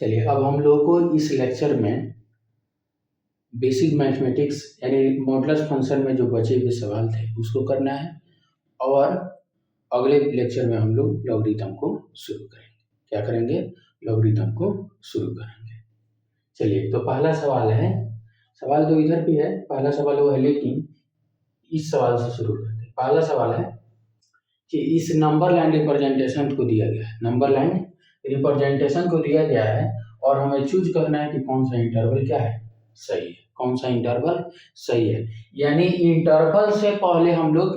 चलिए अब हम लोग को इस लेक्चर में बेसिक मैथमेटिक्स यानी मॉडुलस फंक्शन में जो बचे हुए सवाल थे उसको करना है और अगले लेक्चर में हम लोग लॉगरिथम को शुरू करेंगे। क्या करेंगे? लॉगरिथम को शुरू करेंगे। चलिए तो पहला सवाल है, सवाल तो इधर भी है, पहला सवाल वो है, लेकिन इस सवाल से शुरू करते हैं। पहला सवाल है कि इस नंबर लाइन रिप्रेजेंटेशन को दिया गया है, नंबर लाइन रिप्रेजेंटेशन को दिया गया है और हमें चूज करना है कि कौन सा इंटरवल क्या है, सही है, कौन सा इंटरवल सही है। यानी इंटरवल से पहले हम लोग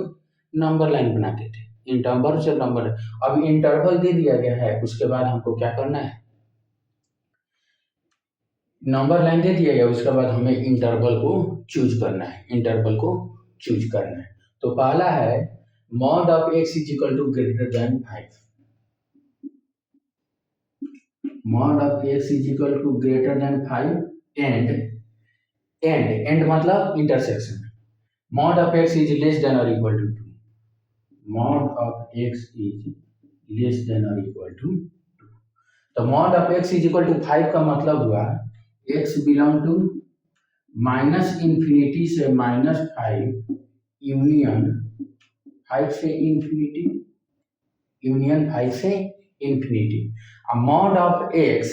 नंबर लाइन बनाते थे, इंटरवल से नंबर, अब इंटरवल दे दिया गया है, उसके बाद हमको क्या करना है, नंबर लाइन दे दिया गया, उसके बाद हमें इंटरवल को चूज करना है, इंटरवल को चूज करना है। तो पहला है mod of x is equal to greater than 5, mod of x is equal to greater than 5 and मतलब intersection, mod of x is less than और equal to 2, mod of x is less than और equal to 2। तो mod of x is equal to 5 का मतलब हुआ x belong to minus infinity से -5 union 5 से infinity, union 5 से infinity. अब mod of x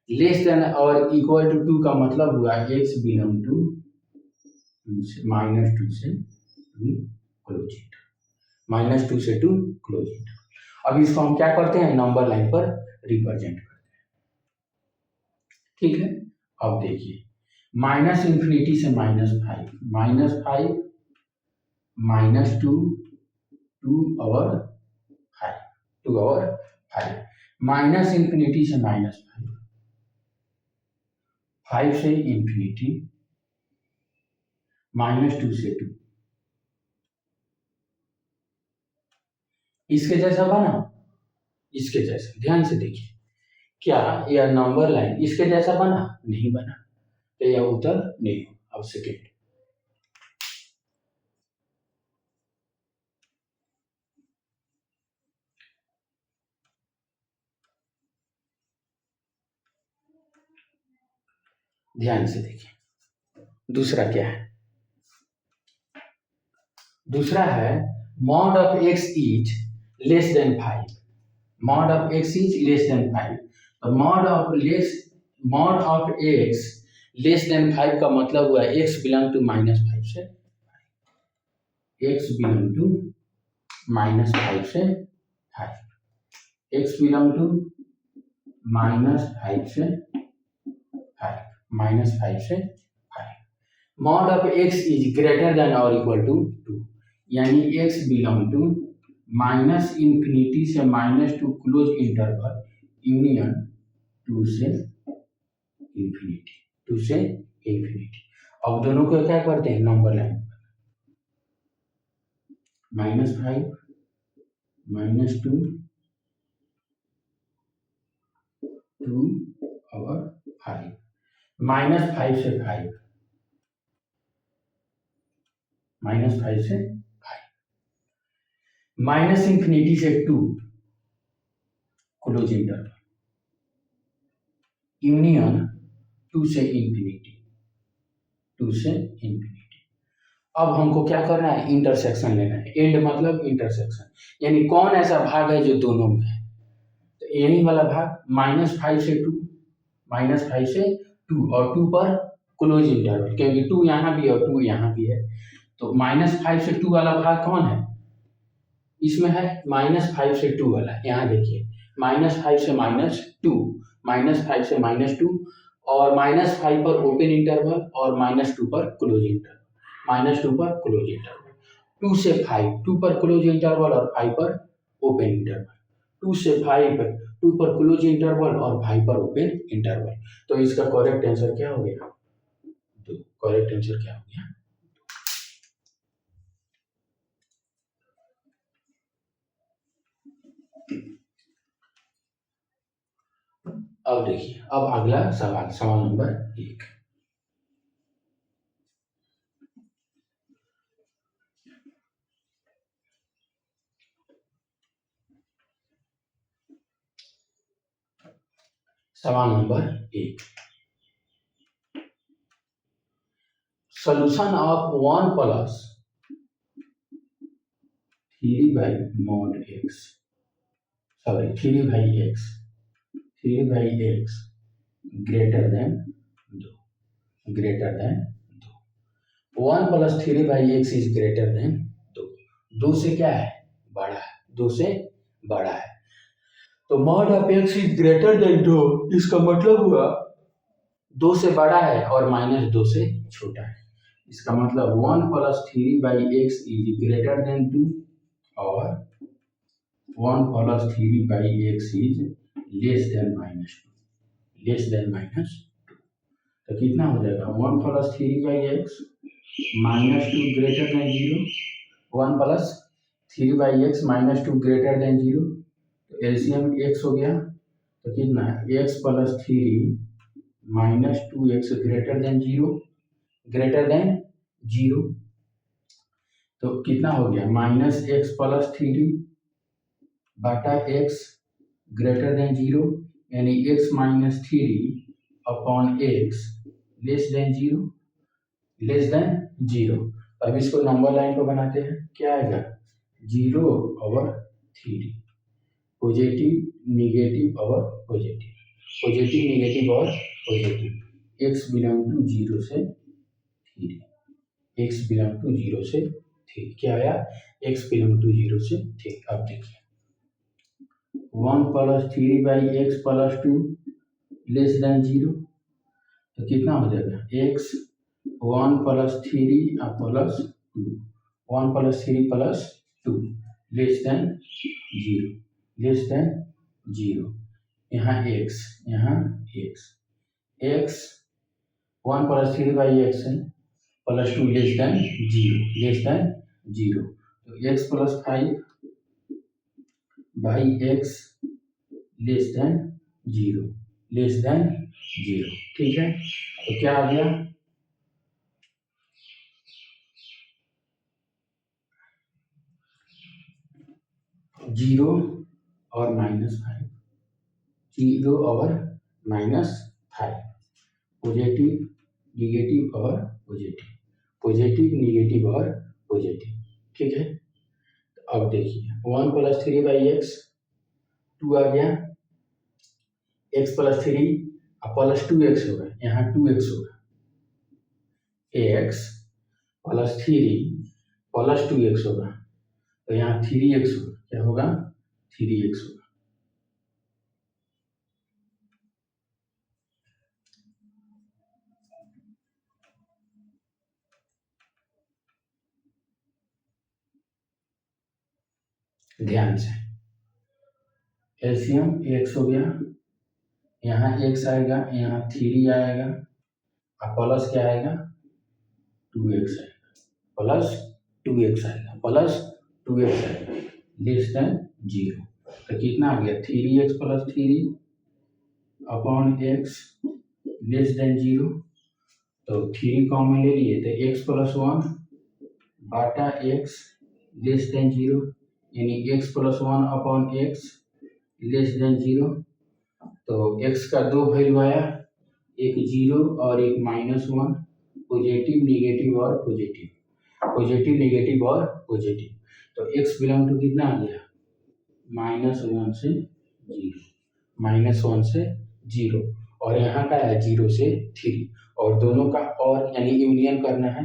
less than और इक्वल टू 2 का मतलब हुआ x बिलोंग टू -2 से 2 क्लोज इंटरवल, -2 से 2 क्लोज इंटरवल। अब इसको हम क्या करते हैं, नंबर लाइन पर रिप्रेजेंट करते हैं। ठीक है, अब देखिए माइनस इंफिनिटी से -5, -5 -2 2 और 5, 2 और 5, माइनस इंफिनिटी से -5, 5 से इंफिनिटी, -2 से 2, इसके जैसा बना, इसके जैसा, ध्यान से देखिए, क्या यह नंबर लाइन इसके जैसा बना? नहीं बना, तो यह उत्तर नहीं हो। अब सेकेंड, ध्यान से देखिए, दूसरा क्या है, दूसरा है mod of x is less then 5, mod of x is less then 5, तो mod of x less than 5 का मतलब हुआ x बिलोंग टू -5 से, x बिलोंग टू -5 से 5, x बिलोंग टू -5 से 5, -5 से 5, mod of x is greater than और equal to 2, यानी x belong to minus infinity से -2 क्लोज इंटरवल यूनियन 2 से इंफिनिटी, 2 से इंफिनिटी। अब दोनों को क्या करते हैं, नंबर लाइन, -5 -2 2 और 5, -5 से 5, -5 से 5, माइनस इंफिनिटी से 2 क्लोज इंटरवल यूनियन 2 से इंफिनिटी, 2 से इंफिनिटी। अब हमको क्या करना है, इंटरसेक्शन लेना है, एंड मतलब इंटरसेक्शन, यानी कौन ऐसा भाग है जो दोनों में है, तो यही वाला भाग -5 से 2, -5 से 2 और 2 पर क्लोज इंटरवल, क्योंकि 2 यहाँ भी है और 2 यहाँ भी है, तो -5 से 2 वाला भाग कौन है, इसमें है -5 से 2 वाला, यहाँ देखिए -5 से -2, -5 से -2 और -5 पर ओपन इंटरवल और -2 पर क्लोज इंटरवल, -2 पर क्लोज इंटरवल, 2 से 5 2 पर क्लोज इंटरवल और 5 पर ओपन इंटरवल, 2 से 5 2 पर क्लोज इंटरवल और 5 पर ओपन इंटरवल। तो इसका करेक्ट आंसर क्या हो गया, तो करेक्ट आंसर क्या हो गया, अब देखिए, अब अगला सवाल, सवाल नंबर 1, सवाल number 1, solution of 1 plus 3 by mod x, sorry 3 by x, 3 by x greater than 2, greater than 2, 1 plus 3 by x is greater than 2, 2 से क्या है, बड़ा है, 2 से बड़ा है, तो mod of x is greater than 2, इसका मतलब हुआ 2 से बड़ा है और माइनस 2 से छोटा है, इसका मतलब 1 plus 3 by x is greater than 2 और 1 plus 3 by x is less than minus 2, less then minus 2, तो कितना हो जाएगा 1 plus 3 by x minus 2 greater than 0, 1 plus 3 by x minus 2 greater than 0, तो एलसीएम एक्स हो गया, तो कितना x plus 3 minus 2 x greater than 0, greater than 0, तो कितना हो गया माइनस एक्स प्लस 3 बटा एक्स ग्रेटर देन 0, यानी x minus 3 upon x less than 0, less than 0, अब इसको नंबर लाइन को बनाते हैं, क्या आएगा 0 ओवर 3, पॉजिटिव निगेटिव और पॉजिटिव, पॉजिटिव निगेटिव और पॉजिटिव, x बिलोंग टू 0 से 3, x बिलोंग टू 0 से 3, क्या आया x बिलोंग टू 0 से 3, अब देखिए 1 plus 3 by x plus 2 less than 0, तो कितना हो जाएगा x 1 plus 3 plus 2, 1 plus 3 plus 2 less than 0, less than 0, यहाँ x, यहाँ x, x 1 plus 3 by x है plus 2 less than 0, less than 0, तो x plus 5 by x less than 0, less than 0, ठीक है, तो क्या आ गया 0 और -5, 0 और -5, पॉजिटिव निगेटिव और पॉजिटिव, पॉजिटिव निगेटिव और पॉजिटिव, ठीक है, तो अब देखिए 1 प्लस 3 बाई एक्स 2 आ गया, x प्लस 3 प्लस 2x होगा, यहाँ 2x होगा, x प्लस 3 प्लस 2x होगा, तो यहाँ 3x होगा, क्या होगा 3x होगा, ध्यान से एलसीएम x हो गया, यहाँ x आएगा, यहाँ 3 आएगा और प्लस क्या आएगा 2x आएगा, प्लस 2x आएगा, प्लस 2x आएगा, लेस देन 0, तो कितना आ गया 3x plus 3 upon x less than 0, तो 3 कॉमन ले लिए तो x प्लस 1 बाटा x लेस देन 0, यानी x plus 1 upon x less than 0, तो x का 2 वैल्यू आया, एक 0 और एक -1, पॉजिटिव निगेटिव और पॉजिटिव, पॉजिटिव निगेटिव और पॉजिटिव, तो x बिलोंग टू कितना आ गया -1 से 0, -1 से 0, और यहाँ का है 0 से 3, और दोनों का और यानी यूनियन करना है,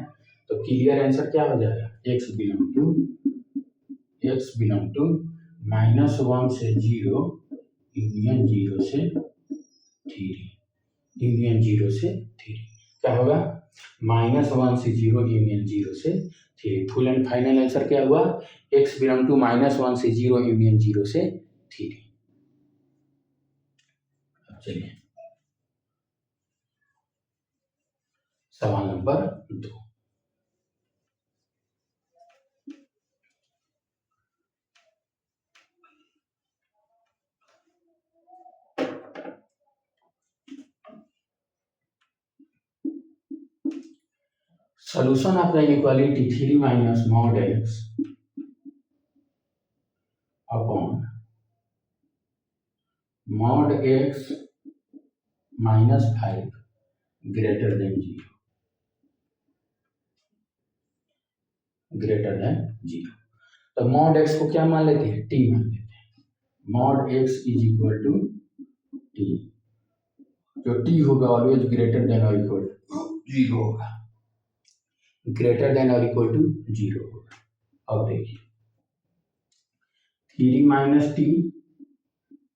तो क्लियर आंसर क्या हो जाएगा x बिलोंग टू -1 से 0 यूनियन 0 से 3, यूनियन 0 से 3, क्या होगा -1 से 0 यूनियन 0 से 3, फुल एंड फाइनल आंसर क्या हुआ x बिलोंग टू -1 से 0 यूनियन 0 से 3। चलिए सवाल number 2, solution of the inequality 3 minus mod x upon mod x -5 greater than 0, greater than 0। तो मॉड x को क्या मान लेते हैं, t मान लेते हैं। Mod x is equal to t, जो t होगा ऑलवेज ग्रेटर देन और इक्वल टू 0 होगा, ग्रेटर देन और इक्वल टू 0 होगा। अब देखिए 3 minus t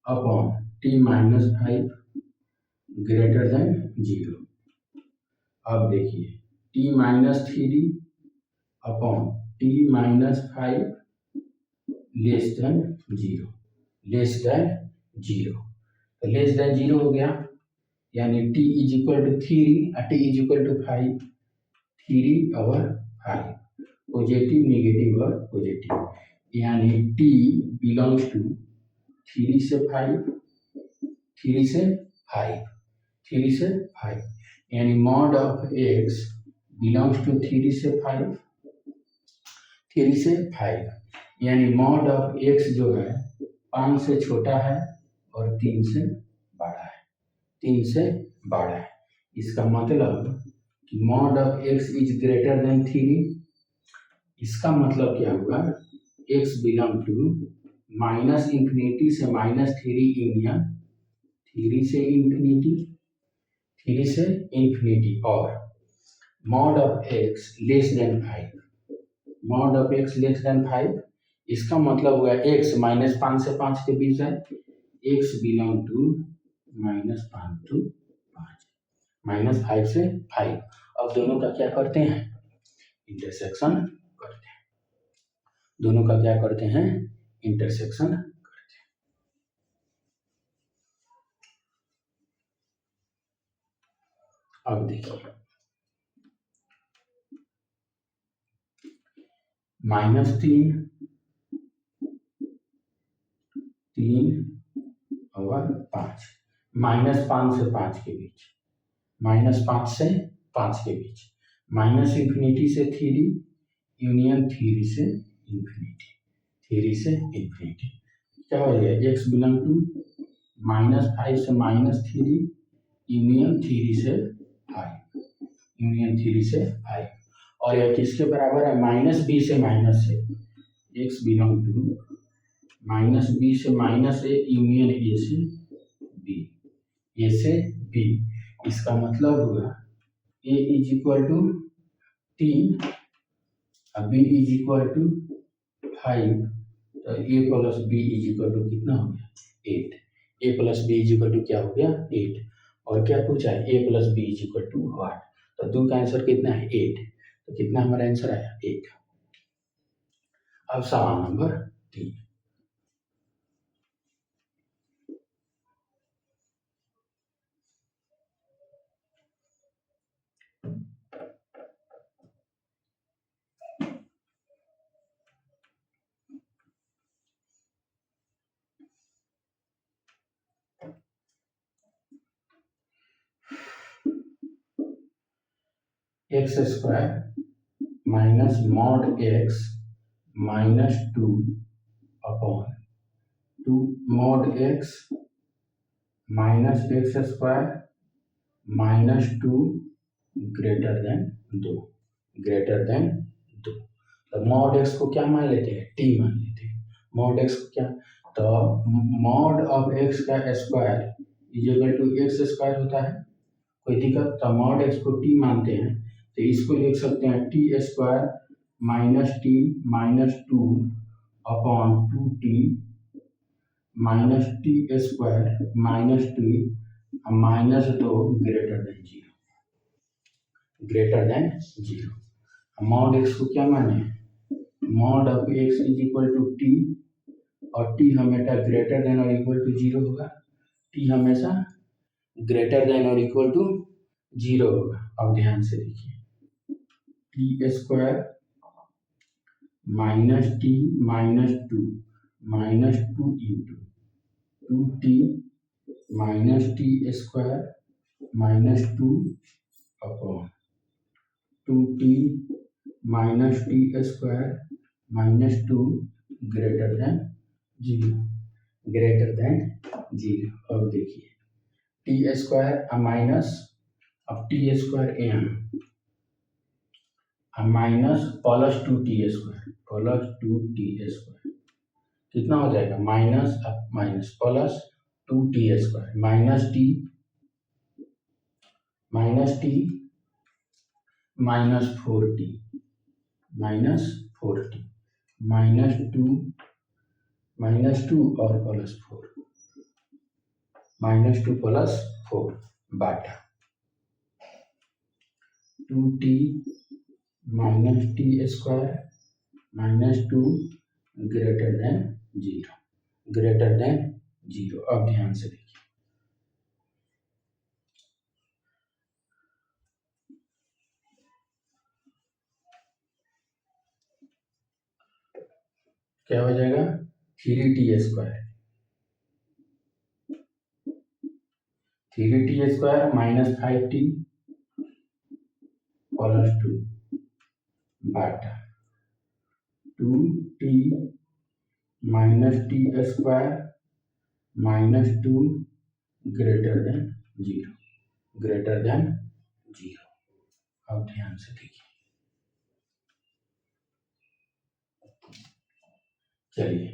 upon t minus 5 greater than 0। अब देखिए t minus 3 upon t minus 5 less than 0, less than 0। तो लेस देन 0 हो गया, यानी t इज इक्वल टू 3 और t इज इक्वल टू 5, 3 और 5, पॉजिटिव नेगेटिव और पॉजिटिव, यानी t बिलोंग्स टू 3 से 5, 3 से 5, 3 से 5, यानी mod of x belongs to 3 से 5, 3 से 5, यानी मॉड ऑफ x जो है 5 से छोटा है और 3 से बड़ा है, 3 से बड़ा है। इसका मतलब कि mod of x is greater than 3, इसका मतलब क्या होगा, x belong to minus infinity से -3 यूनियन 3 से इंफिनिटी, 3 से इंफिनिटी, और mod of x less than 5, mod of x less than 5, इसका मतलब हुआ x -5 से 5 के बीच है, x बिलोंग टू -5 to 5, -5 से 5। अब दोनों का क्या करते हैं, इंटरसेक्शन करते हैं, दोनों का क्या करते हैं, इंटरसेक्शन करते हैं। अब देखिए -3, 3 और 5, -5 से 5 के बीच, -5 से 5 के बीच, माइनस इंफिनिटी से 3 यूनियन 3 से इंफिनिटी, 3 से इंफिनिटी, क्या हो गया, x बिलोंग टू -5 से -3 यूनियन 3 से 5, यूनियन 3 से 5, और यह किसके बराबर है, -b से -a, x belong to -b से -a यूनियन a से b, a से b। इसका मतलब हुआ a इज इक्वल टू 3 और b इज इक्वल टू 5, तो a plus b is equal to कितना हो गया, 8। a plus b is equal to क्या हो गया, 8। और क्या पूछा है, a plus b is equal to 8, तो 2 का आंसर कितना है, 8। तो कितना हमारा आंसर आया, 8। अब सवाल number 3, x square minus mod x -2 upon 2 mod x -x square -2 greater then 2, greater then 2। तो मॉड x को क्या मान लेते हैं, t मान लेते हैं। मॉड x को क्या, तो मॉड ऑफ x का square is equal to x square होता है, कोई दिक्कत, तो मॉड x को t मानते हैं, तो इसको लिख सकते हैं t square -t -2 upon 2t -t square -2 greater than 0, greater than 0। Mod x को क्या माने, mod of x is equal to t, और t हमेशा ग्रेटर देन और इक्वल टू 0 होगा, t हमेशा ग्रेटर देन और इक्वल टू 0 होगा। अब ध्यान से देखिए, t square -t -2 -2 into 2t -t square -2 upon 2t -t square -2 greater than 0, greater than 0। अब देखिए टी स्क्वायर माइनस, अब टी स्क्वायर यहाँ माइनस प्लस 2t स्क्वायर कितना हो जाएगा माइनस, अब minus plus 2t square minus t minus 4t minus two और plus 4 -2 + 4 बाटा 2t - t² -2 ग्रेटर देन 0। अब ध्यान से देखिए, क्या हो जाएगा 3t² -5t + 2 बाटा 2t - t² -2 ग्रेटर देन 0। अब ध्यान से देखिए, चलिए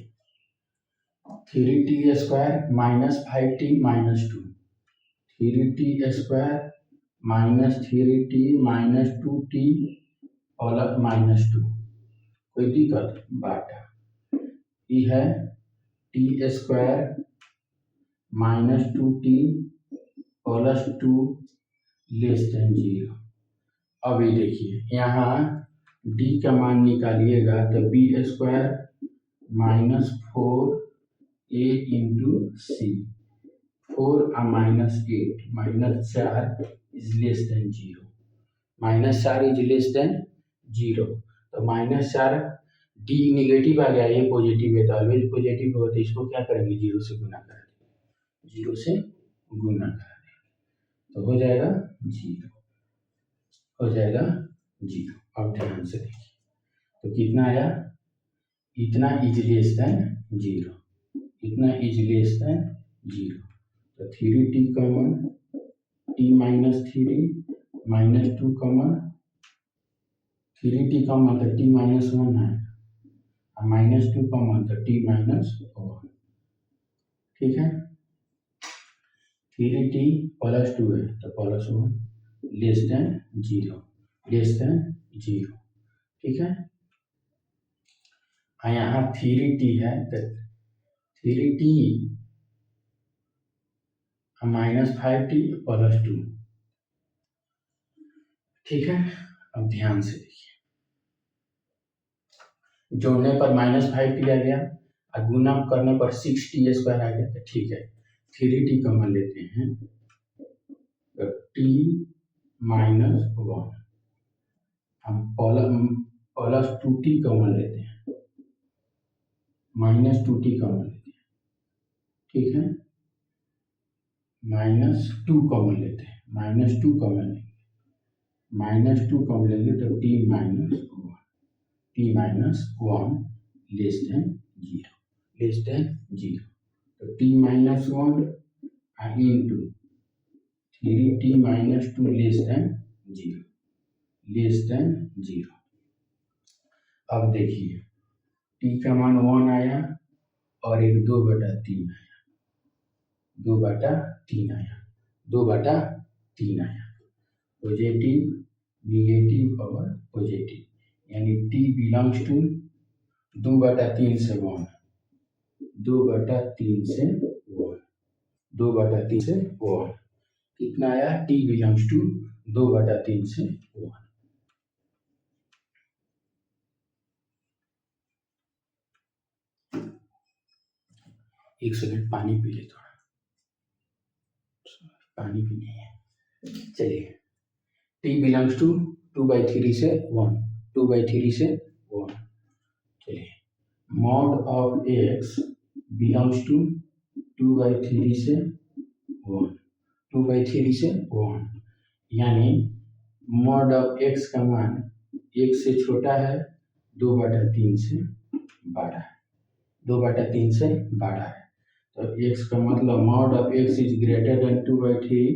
3t² - 5t - 2 3t² - 3t - 2t + -2 कोई दिक्कत बाटा ये है t² - 2t + 2 < 0। अब ये देखिए यहाँ d का मान निकालिएगा तो b² - 4a × c 4 -8 -4 is less than 0 -4 is less than 0 तो -4 d निगेटिव आ गया, ये पॉजिटिव है तो ऑलवेज पॉजिटिव हो, तो इसको क्या करेंगे 0 से गुना कर देंगे, 0 से गुना कर देंगे तो हो जाएगा 0। अब ध्यान से देखिए तो कितना आया, इतना इज लेस देन 0, इतना इज लेस देन 0 तो 3t common t - 3 - 2 common 3t common तो t - 1 है -2 कॉमन तो t - 1 ठीक है 3t + 2 है तो +1 लेस देन 0 ठीक है। यहाँ 3t है तो 3t -5t + 2 ठीक है। अब ध्यान से देखिए, जोड़ने पर -5t आ गया और गुना करने पर 6t² आ गया तो ठीक है 3t कॉमन लेते हैं तो t - 1 हम प्लस 2t कॉमन लेते हैं -2t कॉमन लेते हैं ठीक है -2 कॉमन लेते हैं -2 कॉमन लेंगे तो t - 1 लेस देन 0 तो t - 1 into 3t - 2 less than 0। अब देखिए t का मान 1 आया और एक 2/3 आया 2/3 आया पॉजिटिव निगेटिव और पॉजिटिव यानी t बिलोंग्स टू 2/3 से 1 2/3 से 1 कितना आया t बिलोंग्स टू 2/3 से 1। एक सेकंड पानी पी ले, थोड़ा पानी भी नहीं है। चलिए t बिलोंग्स टू 2/3 से 1 2/3 से 1 चलिए mod of x belongs to 2/3 से 1 2/3 से 1 यानी mod ऑफ x का मान 1 से छोटा है 2/3 से बड़ा है 2/3 से बड़ा है तो x का मतलब mod of x is greater than 2/3,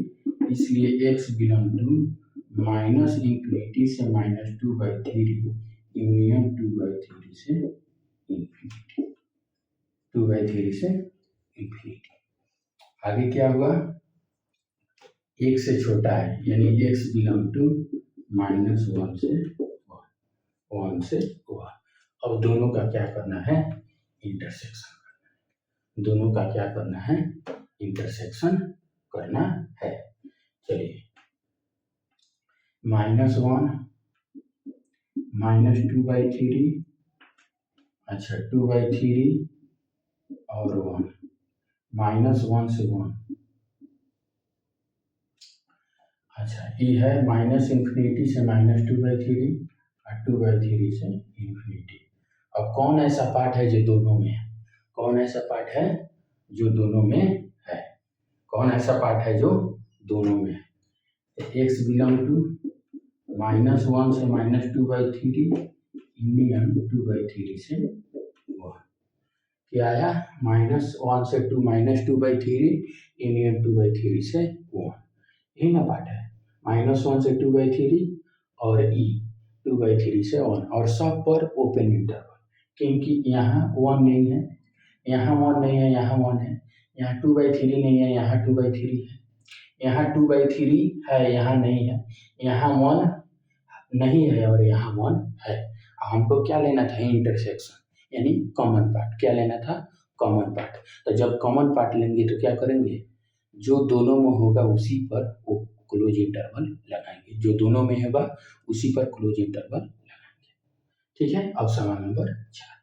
इसलिए x belong to minus infinity से -2/3 यूनियन 2/3 से इंफिनिटी, 2/3 से इंफिनिटी। आगे क्या हुआ, एक से छोटा है यानी x बिलोंग टू -1 से 1 से 1। अब दोनों का क्या करना है, इंटरसेक्शन करना है। दोनों का क्या करना है, इंटरसेक्शन करना है। चलिए -1 -2/3, अच्छा 2/3 और 1, -1 से 1, अच्छा ये है माइनस इंफिनिटी से -2/3 और 2/3 से इंफिनिटी। अब कौन ऐसा पार्ट है जो दोनों में है, कौन ऐसा पार्ट है जो दोनों में है, कौन ऐसा पार्ट है जो दोनों में है। x बिलोंग टू -1 से -2/3 यूनियन 2/3 से 1, क्या आया, -1 से 2 -2/3 यूनियन 2/3 से 1, यही ना पार्ट है। -1 से 2/3 और e 2/3 से 1, और सब पर ओपन इंटरवल, क्योंकि यहाँ 1 नहीं है, यहाँ 1 नहीं है, यहाँ 1 है, यहाँ 2/3 नहीं है, यहाँ 2/3 है, यहाँ 2/3 है, यहाँ नहीं है, यहाँ 1 नहीं है और यहाँ 1 है। हमको क्या लेना था, इंटरसेक्शन यानी कॉमन पार्ट, क्या लेना था, कॉमन पार्ट। तो जब कॉमन पार्ट लेंगे तो क्या करेंगे, जो दोनों में होगा उसी पर वो क्लोज इंटरवल लगाएंगे, जो दोनों में होगा उसी पर क्लोज इंटरवल लगाएंगे। ठीक है, अब सवाल नंबर 4,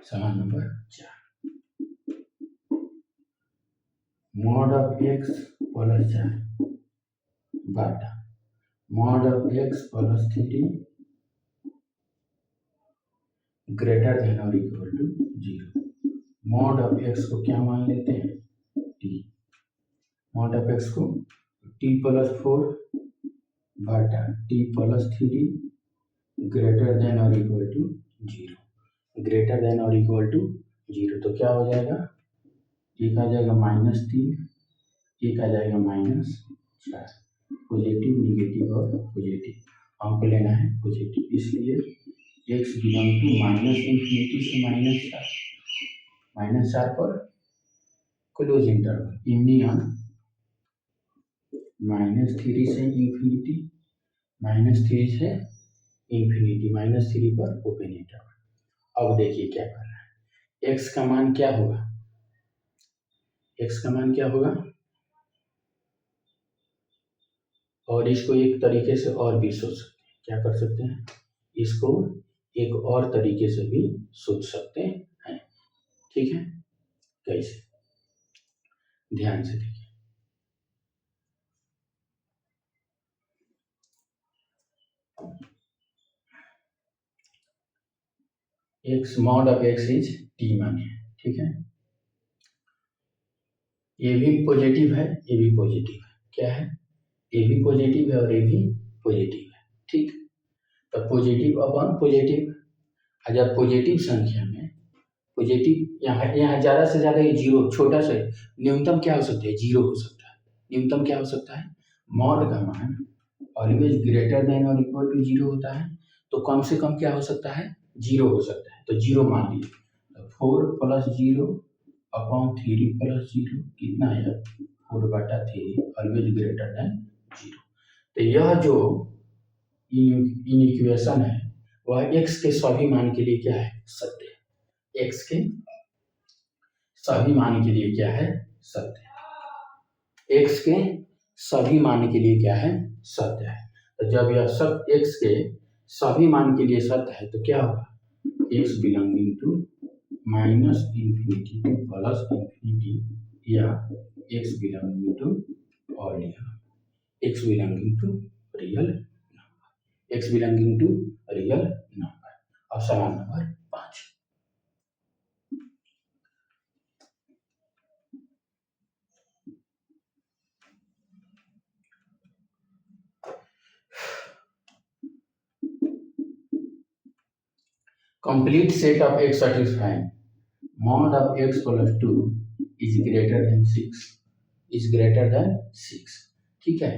सवाल number 4, mod of x plus 4 बटा mod of x plus 3 greater than और equal to 0। Mod of x को क्या मान लेते हैं, t, मॉड ऑफ x को t प्लस 4 बटा t प्लस 3 ग्रेटर देन और इक्वल टू 0, ग्रेटर देन और इक्वल टू 0। तो क्या हो जाएगा, एक आ जाएगा -3, एक आ जाएगा -4, पॉजिटिव निगेटिव और पॉजिटिव, हमको लेना है पॉजिटिव, इसलिए x belong to minus infinity से -4 पर क्लोज इंटरवल यूनियन -3 से इंफिनिटी, -3 से इंफिनिटी, -3 पर ओपन इंटरवल। अब देखिए क्या करना है, x का मान क्या होगा, x का मान क्या होगा, और इसको एक तरीके से और भी सोच सकते हैं, क्या कर सकते हैं, इसको एक और तरीके से भी सोच सकते हैं। ठीक है, कैसे, ध्यान से देखिए, x mod of x is t मानिए, ठीक है, ये भी पॉजिटिव है, ये भी पॉजिटिव है, क्या है, ये भी पॉजिटिव है और ये भी पॉजिटिव है। ठीक, तो पॉजिटिव अपॉन पॉजिटिव, जब पॉजिटिव संख्या में पॉजिटिव, यहाँ यहाँ ज़्यादा से ज़्यादा ये जीरो, छोटा सा न्यूनतम क्या हो सकता है, जीरो हो सकता है, न्यूनतम क्या हो सकता है, मॉड का मान ऑलवेज ग्रेटर देन और इक्वल टू 0 होता है, तो कम से कम क्या हो सकता है, 0 हो सकता है, तो 0 मान लीजिए, तो 4 + 0 अपॉन 3 + 0 कितना है, 4/3 ऑलवेज ग्रेटर देन 0। तो यह जो इन इक्वेशन है वह x के सभी मान के लिए क्या है, सत्य है, x के सभी मान के लिए क्या है, सत्य है, x के सभी मान के लिए क्या है, सत्य है। तो जब यह सब x के सभी मान के लिए सत्य है तो क्या होगा, x belonging to minus infinity to plus infinity या x belonging to odd number, x belonging to real number, x belonging to real number. अब सवाल number 5, complete set of x satisfying mod of x plus 2 is greater than 6 is greater than 6। ठीक है,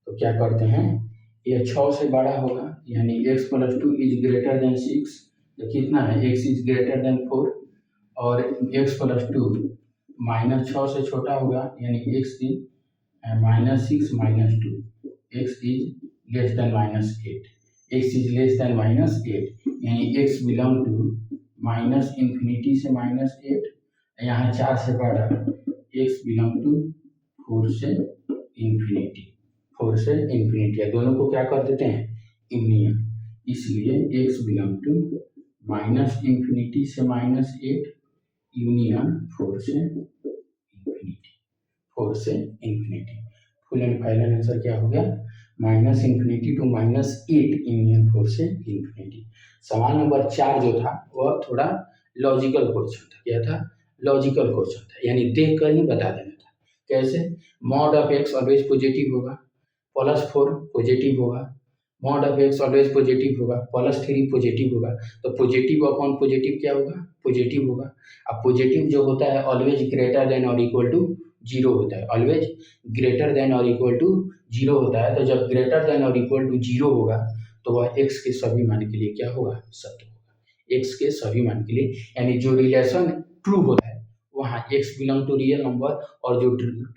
तो क्या करते हैं, ये 6 से बड़ा होगा यानी x plus 2 is greater than 6, तो कितना है, x is greater than 4, और x plus 2 माइनस 6 से छोटा होगा यानी x is -6 - 2, x is less than -8, x is less than -8 यानी x belong to minus infinity से -8, यहाँ 4 से बड़ा x बिलोंग टू 4 से इंफिनिटी, 4 से इंफिनिटी, दोनों को क्या कर देते हैं, यूनियन, इसलिए x belong to minus infinity से -8 यूनियन 4 से इंफिनिटी, 4 से infinity. Full and final answer क्या हो गया, माइनस इंफिनिटी टू -8 यूनियन 4 से इंफिनिटी। सवाल नंबर 4 जो था वह थोड़ा लॉजिकल क्वेश्चन था, क्या था, लॉजिकल क्वेश्चन था, यानी देख कर ही बता देना था। कैसे, mod of x always positive होगा, +4 पॉजिटिव होगा, mod of x always positive होगा, +3 पॉजिटिव होगा, तो पॉजिटिव अपॉन पॉजिटिव क्या होगा, पॉजिटिव होगा। अब पॉजिटिव जो होता है ऑलवेज ग्रेटर देन और इक्वल टू 0 होता है, ऑलवेज ग्रेटर देन और इक्वल टू 0 होता है, तो जब ग्रेटर देन और इक्वल टू 0 होगा तो वह x के सभी मान के लिए क्या होगा, सत्य होगा, x के सभी मान के लिए, यानी जो रिलेशन ट्रू होता है वहाँ x belong to real number, और जो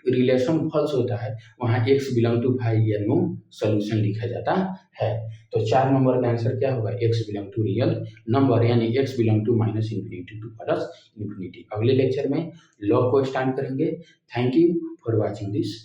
रिलेशन फॉल्स होता है वहाँ x बिलोंग टू भाई या नो सोल्यूशन लिखा जाता है। तो 4 नंबर का आंसर क्या होगा, x belong to real number, यानी x belong to -infinity to +infinity. अगले लेक्चर में लॉ को स्टार्ट करेंगे। Thank you for watching this.